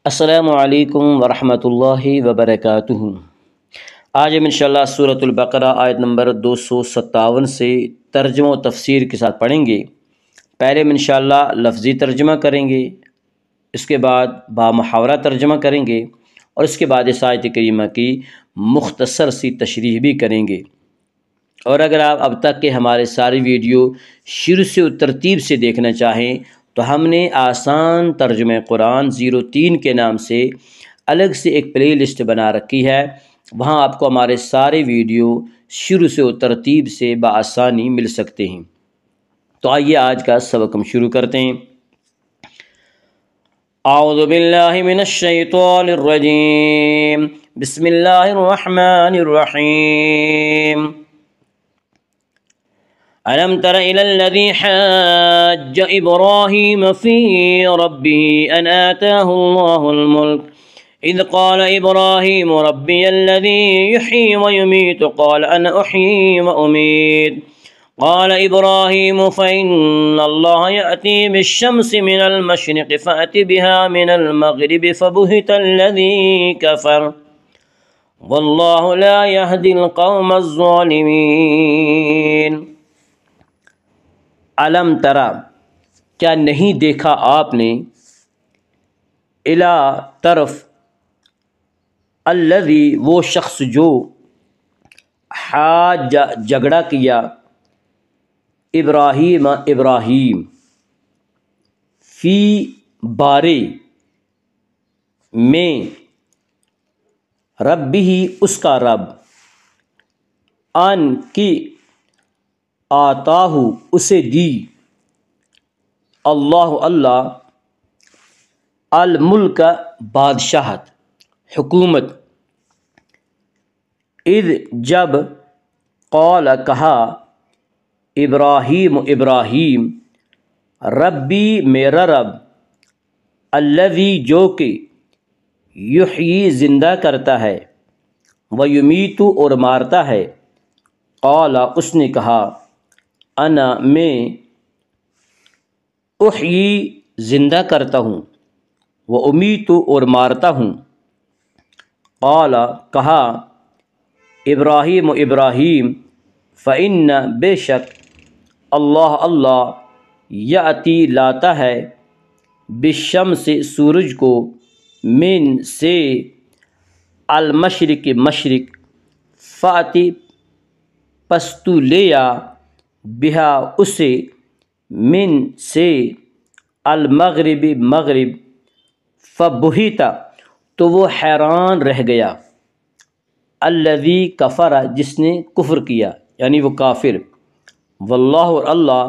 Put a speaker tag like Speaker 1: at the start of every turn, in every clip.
Speaker 1: السلام علیکم ورحمۃ اللہ وبرکاتہ۔ آج ہم انشاءاللہ سورۃ البقرہ آیت نمبر 257 سے ترجمہ و تفسیر کے ساتھ پڑھیں گے۔ پہلے ہم انشاءاللہ لفظی ترجمہ کریں گے، اس کے بعد بامحاورہ ترجمہ کریں گے، اور اس کے بعد اس آیت کریمہ کی مختصر سی تشریح بھی کریں گے۔ اور اگر آپ اب تک کے ہمارے ساری ویڈیو شروع سے و ترتیب سے دیکھنا چاہیں تو ہم نے آسان ترجمہ قرآن 03 کے نام سے الگ سے ایک پلے لسٹ بنا رکھی ہے، وہاں آپ کو ہمارے سارے ویڈیو شروع سے و ترتیب سے بآسانی مل سکتے ہیں۔ تو آئیے آج کا سبق ہم شروع کرتے ہیں۔ اعوذ باللہ من الشیطان الرجیم، بسم اللہ الرحمن الرحیم۔ ألم تر إلى الذي حاج إبراهيم في ربه أن آتاه الله الملك إذ قال إبراهيم ربي الذي يحيي ويميت قال أنا أحيي وأميت قال إبراهيم فإن الله يأتي بالشمس من المشرق فأت بها من المغرب فبهت الذي كفر والله لا يهدي القوم الظالمين۔ علم ترا، کیا نہیں دیکھا آپ نے، الا طرف، الذی وہ شخص جو، حاج جھگڑا کیا، ابراہیم ابراہیم، فی بارے میں، ربہ اس کا رب، ان کی آتاہ اسے دی، اللہ اللہ، الملک بادشاہت، حکومت، اذ جب، قال کہا، ابراہیم ابراہیم، ربی میرا رب، الذی جو کہ، یحیی زندہ کرتا ہے، ویمیت اور مارتا ہے، قال اس نے کہا، انا میں، احیی زندہ کرتا ہوں، و امیت اور مارتا ہوں، قال کہا، ابراہیم ابراہیم، فإن بے شک، اللہ اللہ، یأتی لاتا ہے، بالشمس سورج کو، من سے، المشرق مشرق، فاتی پس تو لیا، بہا اسے، من سے، المغرب مغرب، فبہتا تو وہ حیران رہ گیا، الذی کفر جس نے کفر کیا یعنی وہ کافر، واللہ اور اللہ،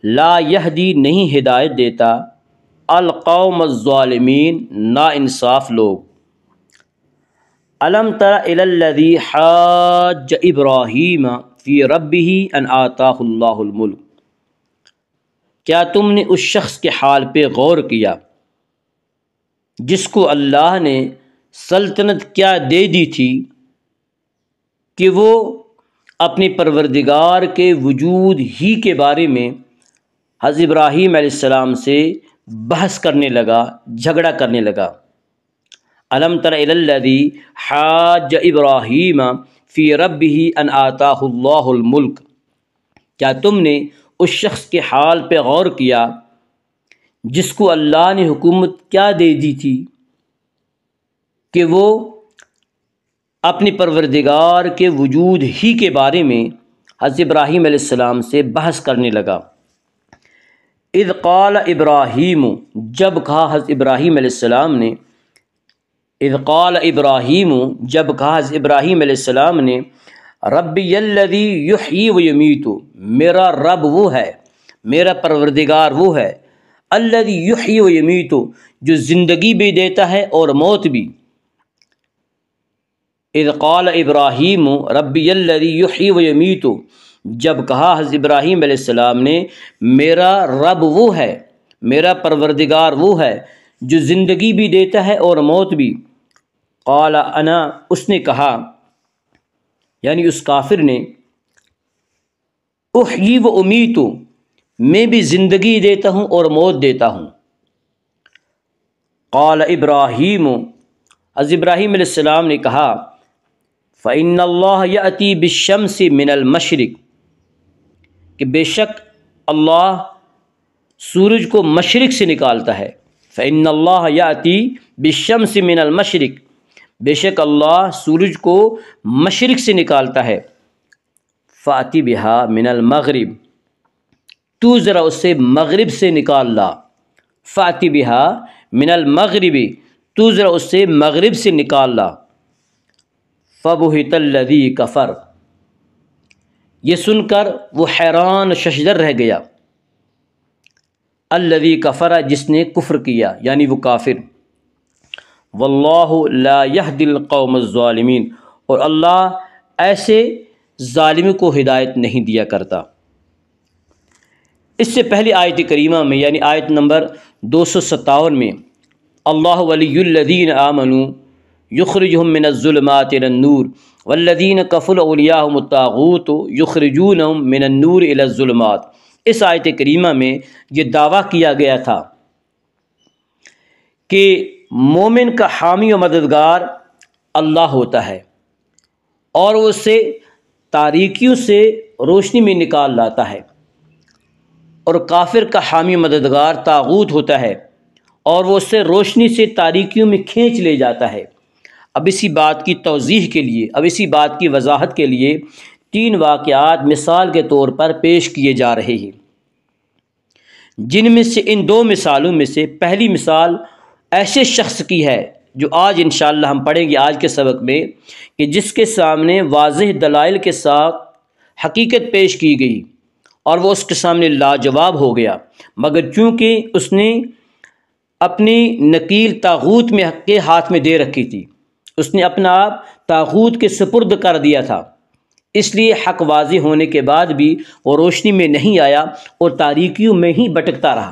Speaker 1: لا یہدی نہیں ہدایت دیتا، القوم الظالمین ناانصاف لوگ۔ الم تر الی الذی حاج ابراہیم فی ربہ ان آتاہ اللہ الملک، کیا تم نے اس شخص کے حال پہ غور کیا جس کو اللہ نے سلطنت کیا دے دی تھی کہ وہ اپنے پروردگار کے وجود ہی کے بارے میں حضرت ابراہیم علیہ السلام سے بحث کرنے لگا، جھگڑا کرنے لگا۔ الم تر الی الذی حاج ابراہیم فی ربہ ان آتاہ اللہ الملک، کیا تم نے اس شخص کے حال پہ غور کیا جس کو اللہ نے حکومت کیا دے دی تھی کہ وہ اپنے پروردگار کے وجود ہی کے بارے میں حضرت ابراہیم علیہ السلام سے بحث کرنے لگا۔ اذ قال ابراہیم، جب کہا حضرت ابراہیم علیہ السلام نے، اذ قال ابراہیم جب کہا حضرت ابراہیم علیہ السلام نے، ربی الذی یحیی و یمیت، میرا رب وہ ہے، میرا پروردگار وہ ہے، الذی یحیی و یمیت جو زندگی بھی دیتا ہے اور موت بھی۔ اذ قال ابراہیم ربی الذی یحیی و یمیت، جب کہا حضرت ابراہیم علیہ السلام نے، میرا رب وہ ہے، میرا پروردگار وہ ہے جو زندگی بھی دیتا ہے اور موت بھی، قال انا اس نے کہا یعنی اس کافر نے، احیی و امیت میں بھی زندگی دیتا ہوں اور موت دیتا ہوں، قال ابراہیم، حضرت ابراہیم علیہ السلام نے کہا فإن اللہ یأتی بالشمس من المشرق، کہ بے شک اللہ سورج کو مشرق سے نکالتا ہے۔ فإن اللہ یأتی بالشمس من المشرق، بے شک اللہ سورج کو مشرق سے نکالتا ہے۔ فأتی بہا من المغرب، تو ذرا اسے مغرب سے نکال لا۔ فأتی بہا من المغرب، تو ذرا اسے مغرب سے نکال لا۔ فبہت الذی کفر، یہ سن کر وہ حیران ششدر رہ گیا۔ الذی کفر، جس نے کفر کیا یعنی وہ کافر۔ واللہ لا یہدی القوم الظالمین، اور اللہ ایسے ظالموں کو ہدایت نہیں دیا کرتا۔ اس سے پہلی آیت کریمہ میں یعنی آیت نمبر 257 میں اللہ ولی الذین آمنوا یخرجہم من الظلمات الی النور والذین کفروا اولیاءہم الطاغوت یخرجونہم من النور الی الظلمات، اس آیت کریمہ میں یہ دعویٰ کیا گیا تھا کہ مومن کا حامی و مددگار اللہ ہوتا ہے اور وہ اسے تاریکیوں سے روشنی میں نکال لاتا ہے، اور کافر کا حامی و مددگار طاغوت ہوتا ہے اور وہ اسے روشنی سے تاریکیوں میں کھینچ لے جاتا ہے۔ اب اسی بات کی توضیح کے لیے، اب اسی بات کی وضاحت کے لیے 3 واقعات مثال کے طور پر پیش کیے جا رہے ہیں، جن میں سے ان 2 مثالوں میں سے پہلی مثال ایسے شخص کی ہے جو آج انشاءاللہ ہم پڑھیں گے آج کے سبق میں، کہ جس کے سامنے واضح دلائل کے ساتھ حقیقت پیش کی گئی اور وہ اس کے سامنے لاجواب ہو گیا، مگر چونکہ اس نے اپنی نکیل طاغوت میں کے ہاتھ میں دے رکھی تھی، اس نے اپنا آپ طاغوت کے سپرد کر دیا تھا، اس لیے حق واضح ہونے کے بعد بھی وہ روشنی میں نہیں آیا اور تاریکیوں میں ہی بھٹکتا رہا۔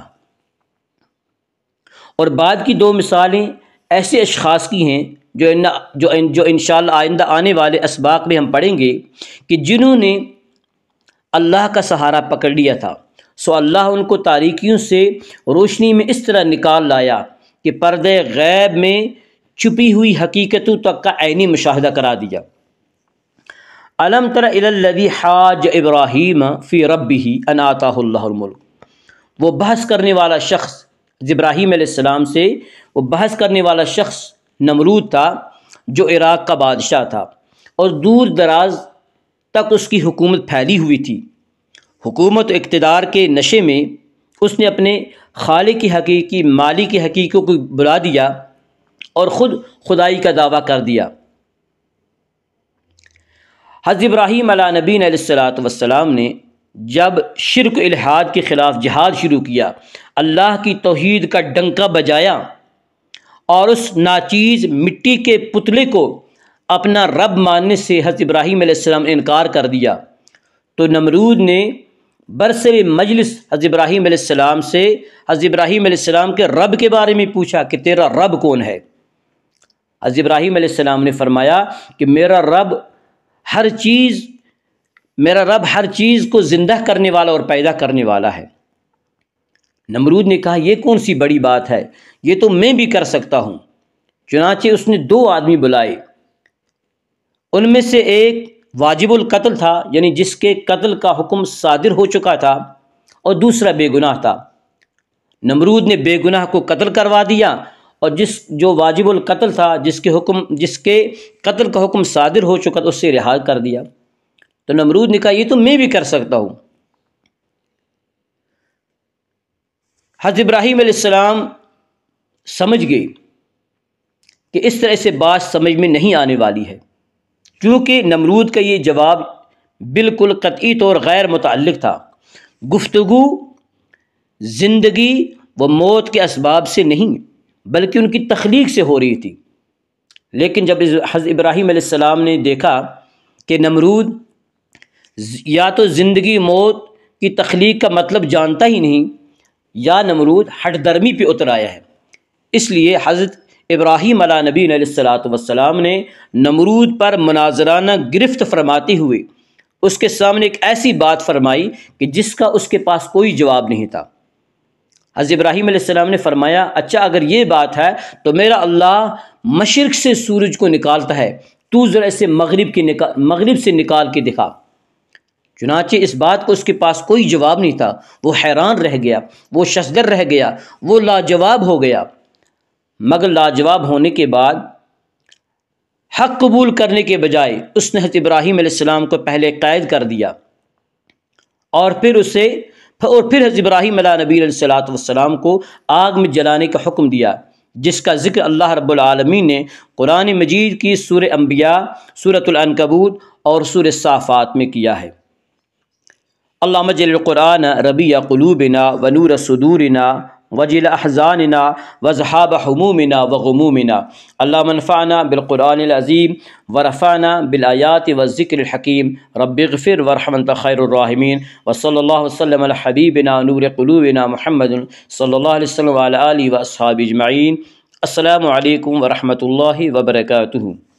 Speaker 1: اور بعد کی 2 مثالیں ایسے اشخاص کی ہیں جو انشاءاللہ آئندہ آنے والے اسباق میں ہم پڑھیں گے، کہ جنہوں نے اللہ کا سہارا پکڑ لیا تھا، سو اللہ ان کو تاریکیوں سے روشنی میں اس طرح نکال لایا کہ پردے غیب میں چھپی ہوئی حقیقتوں تک کا عینی مشاہدہ کرا دیا۔ الم تر الی الذی حاج ابراہیم فی ربہ ان آتاہ اللہ الملک، وہ بحث کرنے والا شخص ابراہیم علیہ السلام سے، وہ بحث کرنے والا شخص نمرود تھا جو عراق کا بادشاہ تھا اور دور دراز تک اس کی حکومت پھیلی ہوئی تھی۔ حکومت و اقتدار کے نشے میں اس نے اپنے خالق کی حقیقی مالک کی حقیقوں کو بلا دیا اور خود خدائی کا دعویٰ کر دیا۔ حضرت ابراہیم علیہ نبینا علیہ الصلوۃ والسلام نے جب شرک و الحاد کے خلاف جہاد شروع کیا، اللہ کی توحید کا ڈنکا بجایا اور اس ناچیز مٹی کے پتلے کو اپنا رب ماننے سے حضرت ابراہیم علیہ السلام نے انکار کر دیا، تو نمرود نے برسر مجلس حضرت ابراہیم علیہ السلام سے حضرت ابراہیم علیہ السلام کے رب کے بارے میں پوچھا کہ تیرا رب کون ہے؟ حضرت ابراہیم علیہ السلام نے فرمایا کہ میرا رب ہر چیز کو زندہ کرنے والا اور پیدا کرنے والا ہے۔ نمرود نے کہا یہ کون سی بڑی بات ہے، یہ تو میں بھی کر سکتا ہوں۔ چنانچہ اس نے 2 آدمی بلائے، ان میں سے ایک واجب القتل تھا یعنی جس کے قتل کا حکم صادر ہو چکا تھا، اور دوسرا بے گناہ تھا۔ نمرود نے بے گناہ کو قتل کروا دیا اور جو واجب القتل تھا جس کے قتل کا حکم صادر ہو چکا تھا اس سے رہا کر دیا۔ تو نمرود نے کہا یہ تو میں بھی کر سکتا ہوں۔ حضرت ابراہیم علیہ السلام سمجھ گئے کہ اس طرح سے بات سمجھ میں نہیں آنے والی ہے، کیونکہ نمرود کا یہ جواب بالکل قطعی طور غیر متعلق تھا۔ گفتگو زندگی و موت کے اسباب سے نہیں بلکہ ان کی تخلیق سے ہو رہی تھی، لیکن جب حضرت ابراہیم علیہ السلام نے دیکھا کہ نمرود یا تو زندگی موت کی تخلیق کا مطلب جانتا ہی نہیں یا نمرود ہٹ درمی پہ اتر آیا ہے، اس لیے حضرت ابراہیم علیہ نبینا علیہ الصلوۃ والسلام نے نمرود پر مناظرانہ گرفت فرماتے ہوئے اس کے سامنے ایک ایسی بات فرمائی کہ جس کا اس کے پاس کوئی جواب نہیں تھا۔ حضرت ابراہیم علیہ السلام نے فرمایا اچھا اگر یہ بات ہے تو میرا اللہ مشرق سے سورج کو نکالتا ہے، تو ذرا اسے مغرب سے نکال کے دکھا۔ چنانچہ اس بات کو اس کے پاس کوئی جواب نہیں تھا، وہ حیران رہ گیا، وہ ششدر رہ گیا، وہ لاجواب ہو گیا۔ مگر لاجواب ہونے کے بعد حق قبول کرنے کے بجائے اس نے حضرت ابراہیم علیہ السلام کو پہلے قید کر دیا اور پھر حضرت ابراہیم علیہ نبی علیہ الصلوۃ والسلام کو آگ میں جلانے کا حکم دیا، جس کا ذکر اللہ رب العالمین نے قرآن مجید کی سورہ انبیاء، سورۃ العنکبوت اور سورہ الصافات میں کیا ہے۔ اللہم اجعل القرآن ربیع قلوبنا ونور صدورنا وجل احزاننا وذهاب همومنا وغمومنا، اللہم انفعنا بالقرآن العظیم ورفعنا بالآیات والذکر الحکیم، رب اغفر وارحم انت خیر الراحمین، وصلی اللہ وسلم علی حبیبنا نور قلوبنا محمد صلی اللہ علیہ وسلم وعلی آلہ واصحابہ اجمعین۔ السلام علیکم ورحمۃ اللہ وبرکاتہ۔